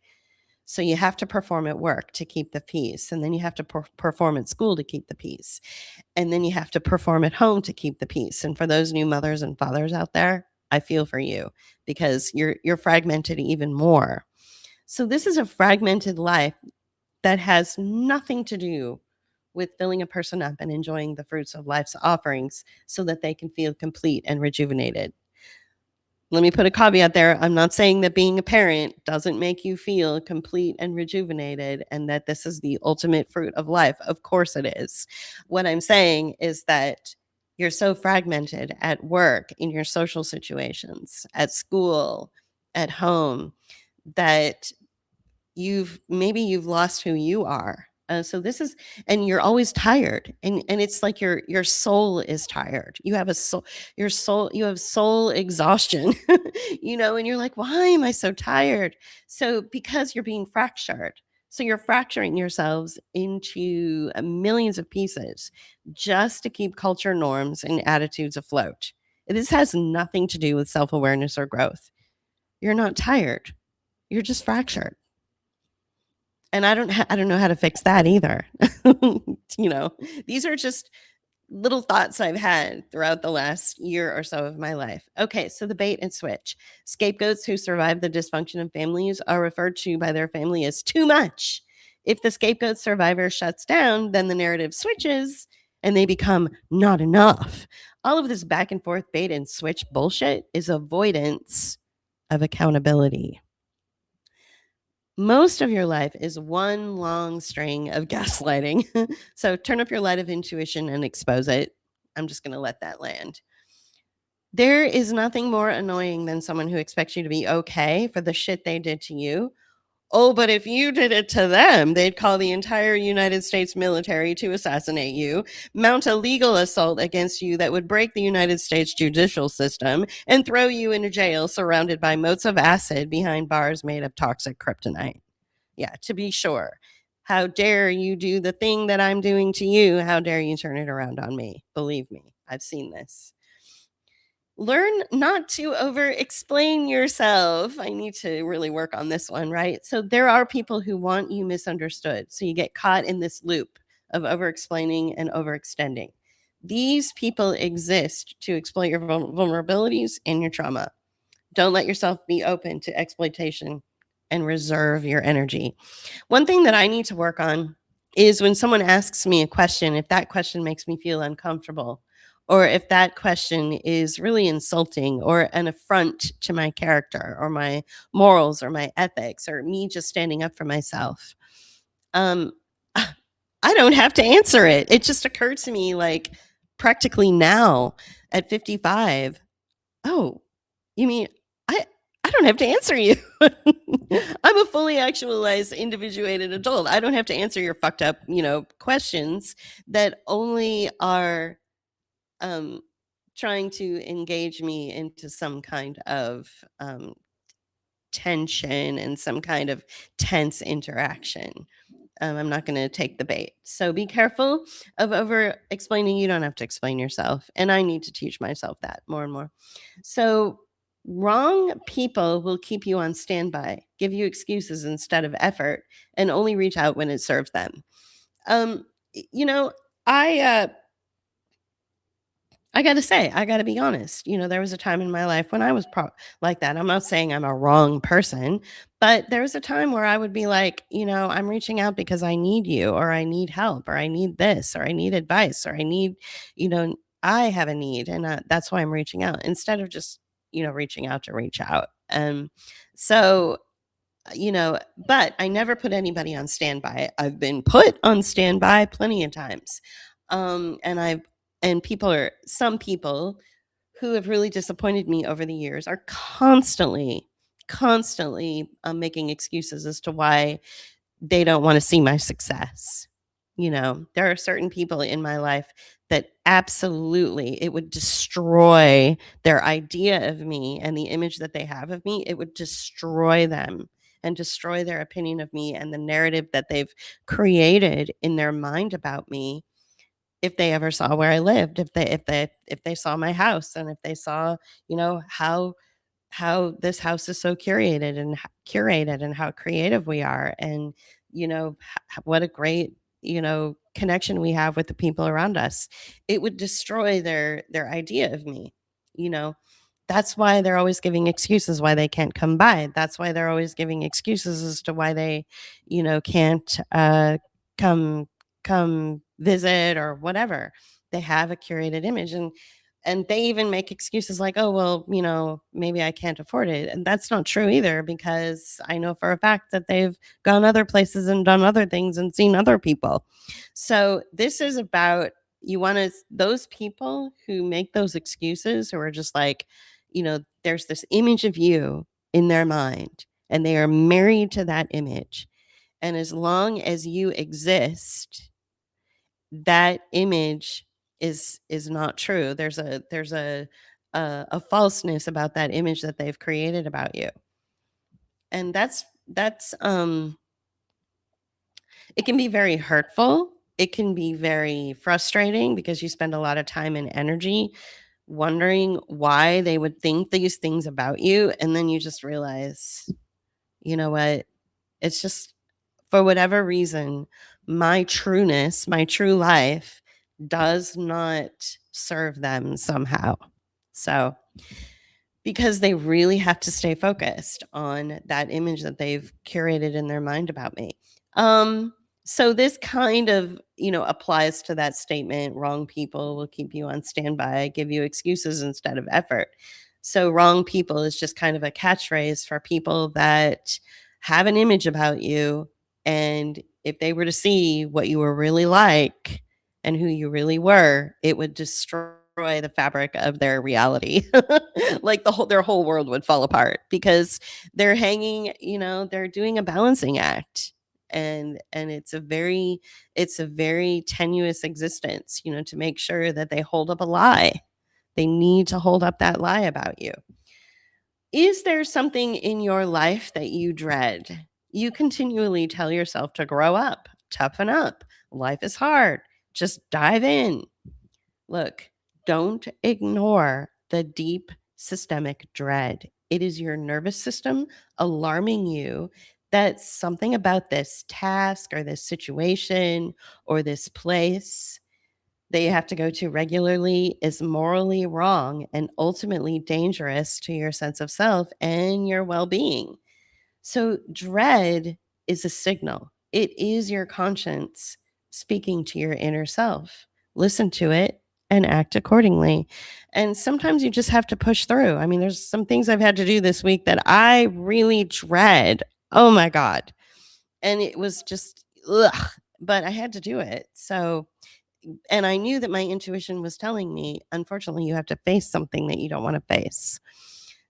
So you have to perform at work to keep the peace, and then you have to perform at school to keep the peace, and then you have to perform at home to keep the peace. And for those new mothers and fathers out there, I feel for you because you're fragmented even more. So this is a fragmented life that has nothing to do with filling a person up and enjoying the fruits of life's offerings so that they can feel complete and rejuvenated. Let me put a caveat there. I'm not saying that being a parent doesn't make you feel complete and rejuvenated and that this is the ultimate fruit of life. Of course it is. What I'm saying is that you're so fragmented at work, in your social situations, at school, at home, that you've lost who you are. So this is, and you're always tired, and it's like your soul is tired. You have you have soul exhaustion, and you're like, why am I so tired? So because you're being fractured. So you're fracturing yourselves into millions of pieces just to keep culture norms and attitudes afloat. This has nothing to do with self-awareness or growth. You're not tired. You're just fractured. And I don't know how to fix that either. These are just little thoughts I've had throughout the last year or so of my life. Okay, so the bait and switch. Scapegoats who survive the dysfunction of families are referred to by their family as too much. If the scapegoat survivor shuts down, then the narrative switches and they become not enough. All of this back and forth bait and switch bullshit is avoidance of accountability. Most of your life is one long string of gaslighting. So turn up your light of intuition and expose it. I'm just going to let that land. There is nothing more annoying than someone who expects you to be okay for the shit they did to you. Oh, but if you did it to them, they'd call the entire United States military to assassinate you, mount a legal assault against you that would break the United States judicial system, and throw you into jail surrounded by moats of acid behind bars made of toxic kryptonite. Yeah, to be sure. How dare you do the thing that I'm doing to you? How dare you turn it around on me? Believe me, I've seen this. Learn not to over explain yourself. I need to really work on this one, right? So there are people who want you misunderstood. So you get caught in this loop of over explaining and overextending. These people exist to exploit your vulnerabilities and your trauma. Don't let yourself be open to exploitation and reserve your energy. One thing that I need to work on is when someone asks me a question, if that question makes me feel uncomfortable, or if that question is really insulting or an affront to my character or my morals or my ethics or me just standing up for myself, um, I don't have to answer it. It just occurred to me like practically now at 55. Oh, you mean I I don't have to answer you. I'm a fully actualized, individuated adult. I don't have to answer your fucked up, questions that only are um, trying to engage me into some kind of tension and some kind of tense interaction. I'm not going to take the bait. So be careful of over explaining. You don't have to explain yourself. And I need to teach myself that more and more. So, wrong people will keep you on standby, give you excuses instead of effort, and only reach out when it serves them. Um, you know, I I gotta say, I gotta be honest. There was a time in my life when I was like that. I'm not saying I'm a wrong person, but there was a time where I would be like, I'm reaching out because I need you, or I need help, or I need this, or I need advice, or I need, you know, I have a need, and that's why I'm reaching out instead of just, reaching out to reach out. So but I never put anybody on standby. I've been put on standby plenty of times. And some people who have really disappointed me over the years are constantly making excuses as to why they don't want to see my success. There are certain people in my life that absolutely it would destroy their idea of me and the image that they have of me. It would destroy them and destroy their opinion of me and the narrative that they've created in their mind about me if they ever saw where I lived, if they saw my house, and if they saw, how this house is so curated and how creative we are, and what a great connection we have with the people around us. It would destroy their idea of me. you know that's why they're always giving excuses why they can't come by. That's why they're always giving excuses as to why they can't come come visit or whatever. They have a curated image, and they even make excuses like, oh, well, maybe I can't afford it. And that's not true either, because I know for a fact that they've gone other places and done other things and seen other people. So this is about, those people who make those excuses, who are just like, there's this image of you in their mind and they are married to that image. And as long as you exist, that image is not true. There's a falseness about that image that they've created about you. And that's it can be very hurtful. It can be very frustrating because you spend a lot of time and energy wondering why they would think these things about you, and then you just realize, you know what? It's just, for whatever reason, my trueness, my true life does not serve them somehow. So, because they really have to stay focused on that image that they've curated in their mind about me. So this kind of, applies to that statement, wrong people will keep you on standby, give you excuses instead of effort. So wrong people is just kind of a catchphrase for people that have an image about you, and if they were to see what you were really like and who you really were, it would destroy the fabric of their reality. Like their whole world would fall apart, because they're hanging, they're doing a balancing act. And it's a very tenuous existence, to make sure that they hold up a lie. They need to hold up that lie about you. Is there something in your life that you dread? You continually tell yourself to grow up. toughen up. Life is hard. Just dive in. Look, don't ignore the deep systemic dread. It is your nervous system alarming you that something about this task or this situation or this place that you have to go to regularly is morally wrong and ultimately dangerous to your sense of self and your well being. So, dread is a signal, it is your conscience speaking to your inner self. Listen to it and act accordingly. And sometimes you just have to push through. I mean, there's some things I've had to do this week that I really dread. Oh my God. And it was just, ugh, but I had to do it. So, and I knew that my intuition was telling me, unfortunately, you have to face something that you don't want to face.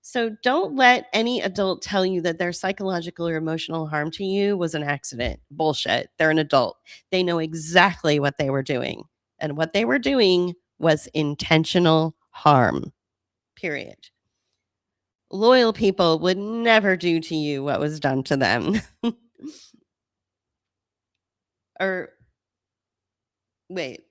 So don't let any adult tell you that their psychological or emotional harm to you was an accident. Bullshit. They're an adult. They know exactly what they were doing. And what they were doing was intentional harm. Period. Loyal people would never do to you what was done to them. Or wait,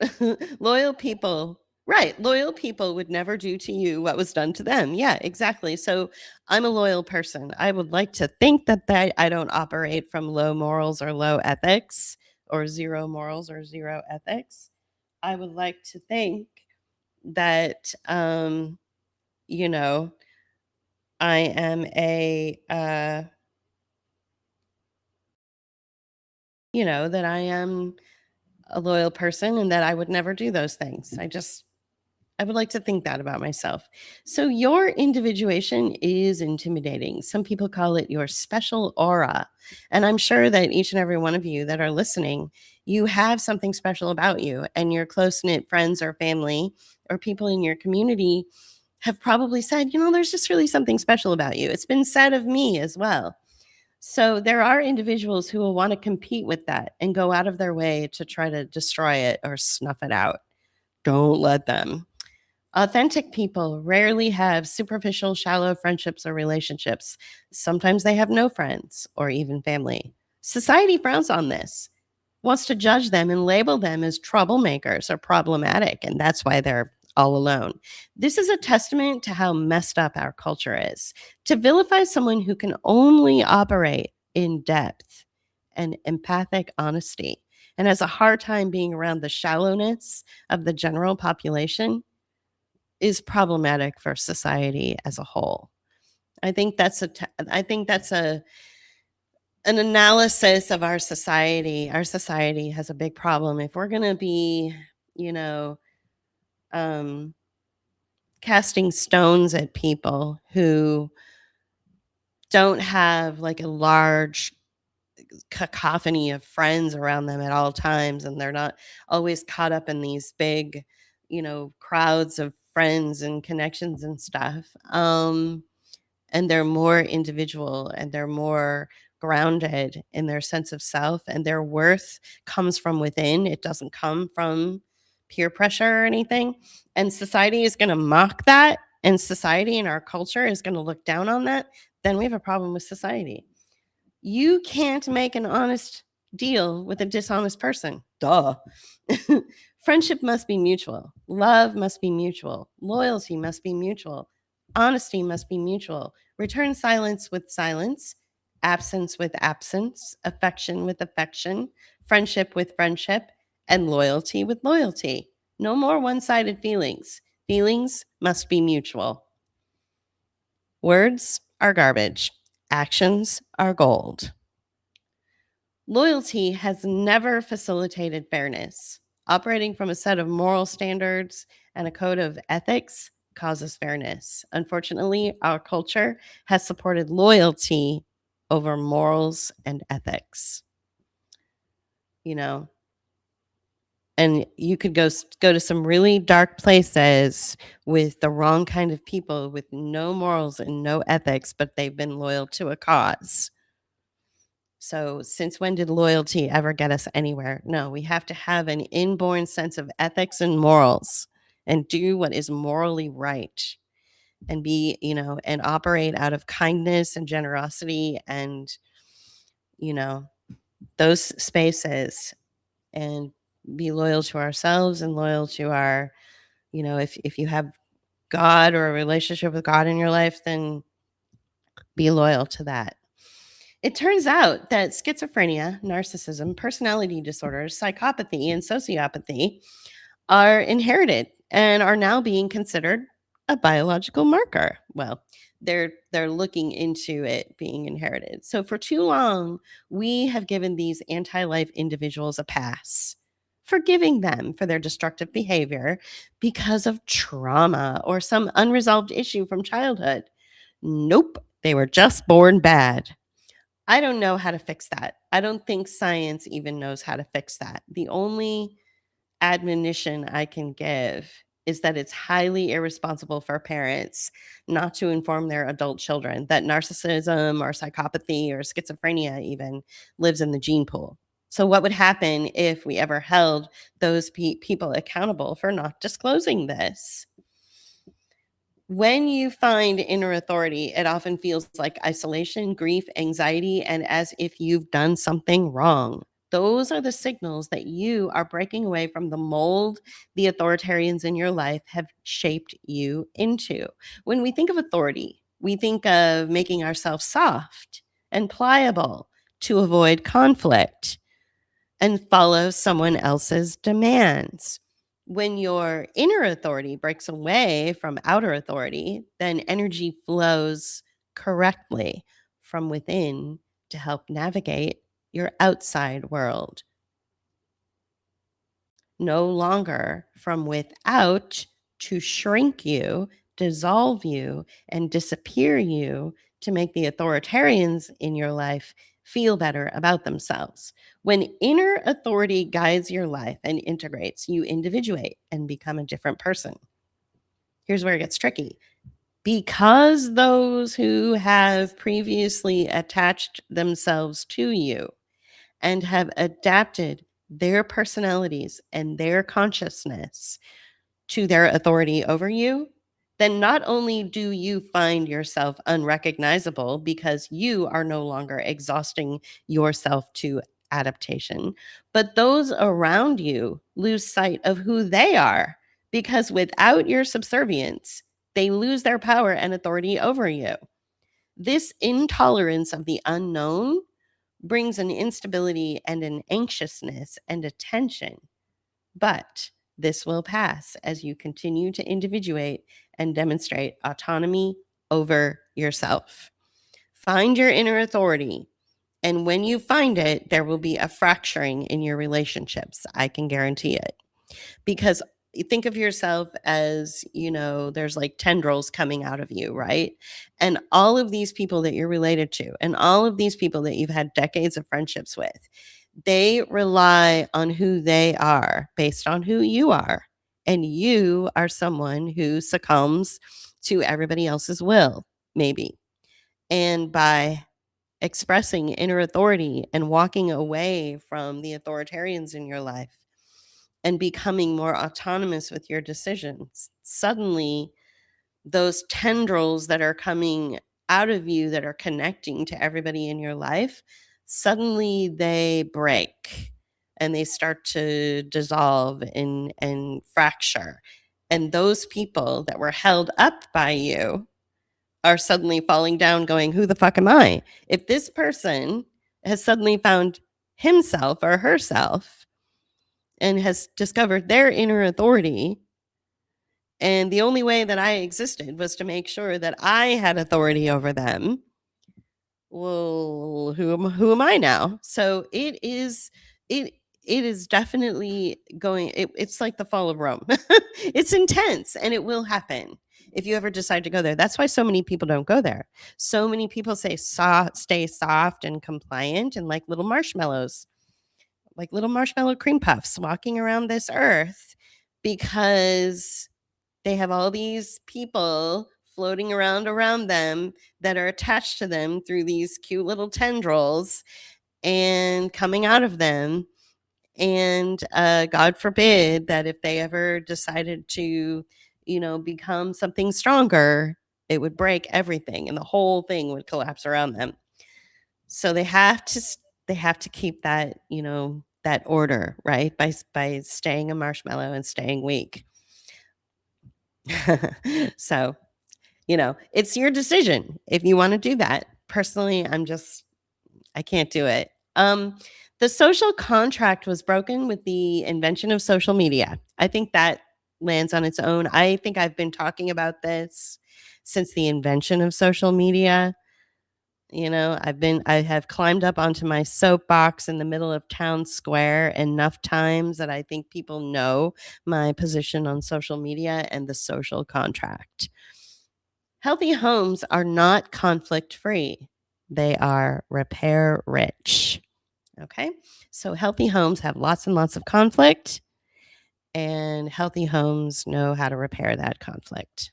loyal people, right? Loyal people would never do to you what was done to them. Yeah, exactly. So I'm a loyal person. I would like to think that I don't operate from low morals or low ethics or zero morals or zero ethics. I would like to think that, you know, I am that I am a loyal person and that I would never do those things. I would like to think that about myself. So, your individuation is intimidating. Some people call it your special aura. And I'm sure that each and every one of you that are listening, you have something special about you, and your close knit friends or family or people in your community have probably said, there's just really something special about you. It's been said of me as well. So, there are individuals who will want to compete with that and go out of their way to try to destroy it or snuff it out. Don't let them. Authentic people rarely have superficial, shallow friendships or relationships. Sometimes they have no friends or even family. Society frowns on this, wants to judge them and label them as troublemakers or problematic, and that's why they're all alone. This is a testament to how messed up our culture is. To vilify someone who can only operate in depth and empathic honesty and has a hard time being around the shallowness of the general population is problematic for society as a whole. I think that's an analysis of our society. Our society has a big problem. If we're going to be, you know, um, casting stones at people who don't have like a large cacophony of friends around them at all times, and they're not always caught up in these big, crowds of friends and connections and stuff. And they're more individual and they're more grounded in their sense of self, and their worth comes from within. It doesn't come from peer pressure or anything. And society is going to mock that, and society and our culture is going to look down on that. Then we have a problem with society. You can't make an honest deal with a dishonest person. Duh. Friendship must be mutual. Love must be mutual. Loyalty must be mutual. Honesty must be mutual. Return silence with silence, absence with absence, affection with affection, friendship with friendship, and loyalty with loyalty. No more one sided feelings. Feelings must be mutual. Words are garbage. Actions are gold. Loyalty has never facilitated fairness. Operating from a set of moral standards and a code of ethics causes fairness. Unfortunately, our culture has supported loyalty over morals and ethics. And you could go to some really dark places with the wrong kind of people with no morals and no ethics, but they've been loyal to a cause. So, since when did loyalty ever get us anywhere? No, we have to have an inborn sense of ethics and morals and do what is morally right and and operate out of kindness and generosity and, those spaces and be loyal to ourselves and loyal to our, if you have God or a relationship with God in your life, then be loyal to that. It turns out that schizophrenia, narcissism, personality disorders, psychopathy, and sociopathy are inherited and are now being considered a biological marker. Well, they're looking into it being inherited. So for too long, we have given these anti-life individuals a pass, forgiving them for their destructive behavior because of trauma or some unresolved issue from childhood. Nope, they were just born bad. I don't know how to fix that. I don't think science even knows how to fix that. The only admonition I can give is that it's highly irresponsible for parents not to inform their adult children that narcissism or psychopathy or schizophrenia even lives in the gene pool. So, what would happen if we ever held those people accountable for not disclosing this? When you find inner authority, it often feels like isolation, grief, anxiety, and as if you've done something wrong. Those are the signals that you are breaking away from the mold the authoritarians in your life have shaped you into. When we think of authority, we think of making ourselves soft and pliable to avoid conflict and follow someone else's demands. When your inner authority breaks away from outer authority, then energy flows correctly from within to help navigate your outside world. No longer from without to shrink you, dissolve you, and disappear you to make the authoritarians in your life feel better about themselves. When inner authority guides your life and integrates, you individuate and become a different person. Here's where it gets tricky. Because those who have previously attached themselves to you and have adapted their personalities and their consciousness to their authority over you, then not only do you find yourself unrecognizable because you are no longer exhausting yourself to adaptation, but those around you lose sight of who they are because without your subservience, they lose their power and authority over you. This intolerance of the unknown brings an instability and an anxiousness and a tension. But this will pass as you continue to individuate and demonstrate autonomy over yourself. Find your inner authority. And when you find it, there will be a fracturing in your relationships. I can guarantee it. Because you think of yourself as, there's like tendrils coming out of you, right? And all of these people that you're related to, and all of these people that you've had decades of friendships with, they rely on who they are based on who you are. And you are someone who succumbs to everybody else's will, maybe. And by expressing inner authority and walking away from the authoritarians in your life and becoming more autonomous with your decisions, suddenly those tendrils that are coming out of you that are connecting to everybody in your life, suddenly they break and they start to dissolve and fracture. And those people that were held up by you are suddenly falling down going, who the fuck am I? If this person has suddenly found himself or herself and has discovered their inner authority, and the only way that I existed was to make sure that I had authority over them. Well, who am I now? So it is definitely going. It's like the fall of Rome. It's intense, and it will happen if you ever decide to go there. That's why so many people don't go there. So many people stay soft and compliant, and like little marshmallows, like little marshmallow cream puffs, walking around this earth because they have all these people floating around them that are attached to them through these cute little tendrils and coming out of them. And God forbid that if they ever decided to, become something stronger, it would break everything and the whole thing would collapse around them. So they have to keep that, that order, right? By staying a marshmallow and staying weak. So, it's your decision if you want to do that. Personally, I can't do it. The social contract was broken with the invention of social media. I think that lands on its own. I think I've been talking about this since the invention of social media. I have climbed up onto my soapbox in the middle of town square enough times that I think people know my position on social media and the social contract. Healthy homes are not conflict free. They are repair rich. Okay. So healthy homes have lots and lots of conflict, and healthy homes know how to repair that conflict.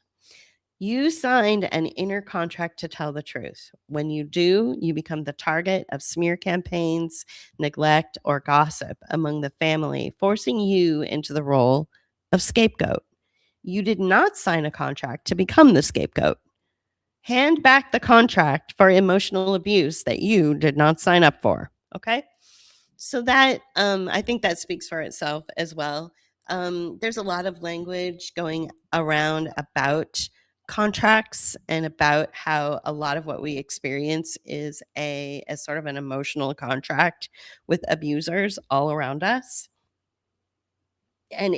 You signed an inner contract to tell the truth. When you do, you become the target of smear campaigns, neglect, or gossip among the family, forcing you into the role of scapegoat. You did not sign a contract to become the scapegoat. Hand back the contract for emotional abuse that you did not sign up for. Okay. So that I think that speaks for itself as well. There's a lot of language going around about contracts and about how a lot of what we experience is a sort of an emotional contract with abusers all around us. And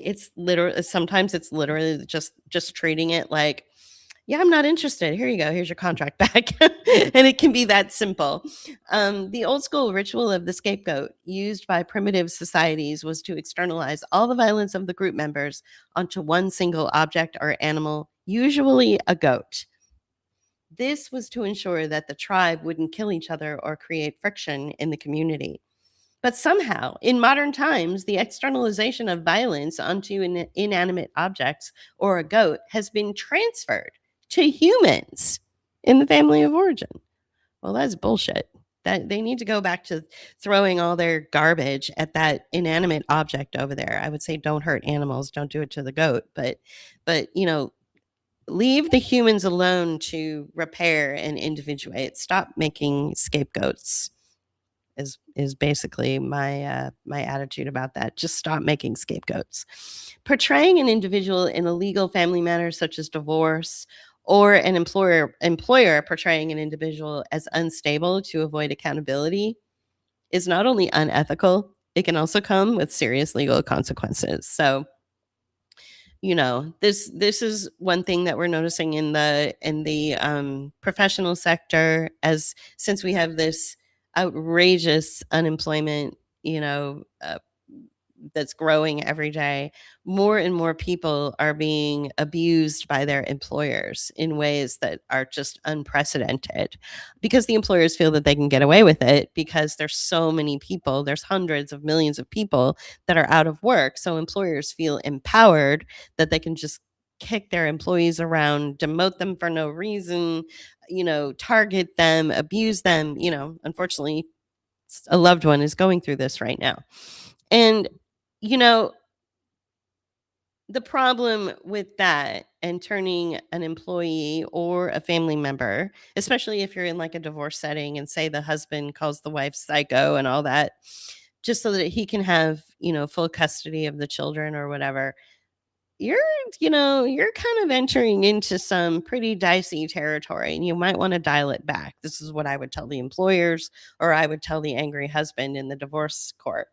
sometimes it's literally just treating it like, yeah, I'm not interested. Here you go. Here's your contract back. And it can be that simple. The old school ritual of the scapegoat used by primitive societies was to externalize all the violence of the group members onto one single object or animal, usually a goat. This was to ensure that the tribe wouldn't kill each other or create friction in the community. But somehow, in modern times, the externalization of violence onto inanimate objects or a goat has been transferred to humans in the family of origin. Well, that's bullshit. That they need to go back to throwing all their garbage at that inanimate object over there. I would say don't hurt animals, don't do it to the goat, but leave the humans alone to repair and individuate. Stop making scapegoats is basically my attitude about that. Just stop making scapegoats. Portraying an individual in a legal family matter such as divorce, or an employer portraying an individual as unstable to avoid accountability is not only unethical, it can also come with serious legal consequences. So, this is one thing that we're noticing in the professional sector, as since we have this outrageous unemployment, that's growing every day. More and more people are being abused by their employers in ways that are just unprecedented, because the employers feel that they can get away with it because there's so many people, there's hundreds of millions of people that are out of work. So employers feel empowered that they can just kick their employees around, demote them for no reason, target them, abuse them. Unfortunately, a loved one is going through this right now. And you know, the problem with that and turning an employee or a family member, especially if you're in like a divorce setting and say the husband calls the wife psycho and all that, just so that he can have, full custody of the children or whatever, you're you're kind of entering into some pretty dicey territory, and you might want to dial it back. This is what I would tell the employers, or I would tell the angry husband in the divorce court.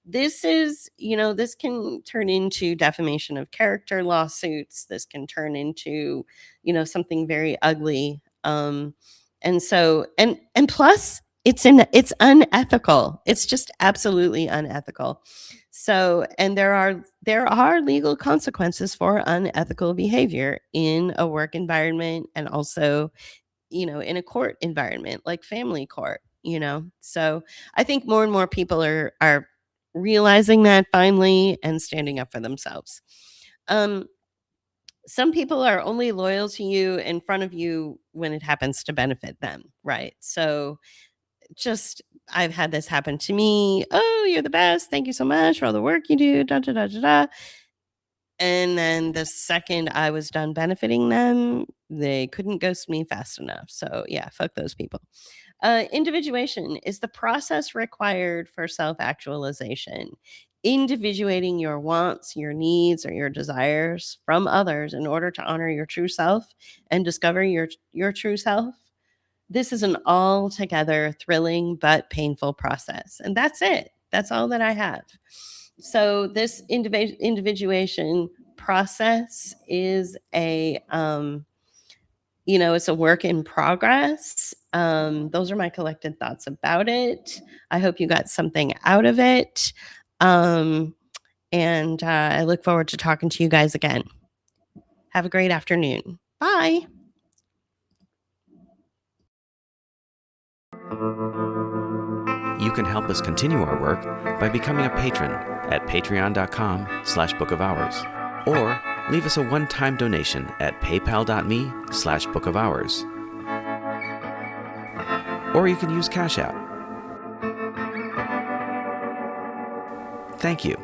This can turn into defamation of character lawsuits. This can turn into something very ugly. And plus it's unethical. It's just absolutely unethical. So, and there are legal consequences for unethical behavior in a work environment, and also, in a court environment like family court. So, I think more and more people are realizing that finally and standing up for themselves. Um, some people are only loyal to you in front of you when it happens to benefit them, right? So, just I've had this happen to me. "Oh, you're the best. Thank you so much for all the work you do, da, da, da, da, da." And then the second I was done benefiting them, they couldn't ghost me fast enough. So, yeah, fuck those people. Individuation is the process required for self-actualization. Individuating your wants, your needs, or your desires from others in order to honor your true self and discover your true self. This is an altogether thrilling but painful process. And that's it. That's all that I have. So this individuation process is it's a work in progress. Those are my collected thoughts about it. I hope you got something out of it. And I look forward to talking to you guys again. Have a great afternoon. Bye. You can help us continue our work by becoming a patron at patreon.com/Book of Hours, or leave us a one-time donation at paypal.me/Book of Hours. Or you can use Cash App. Thank you.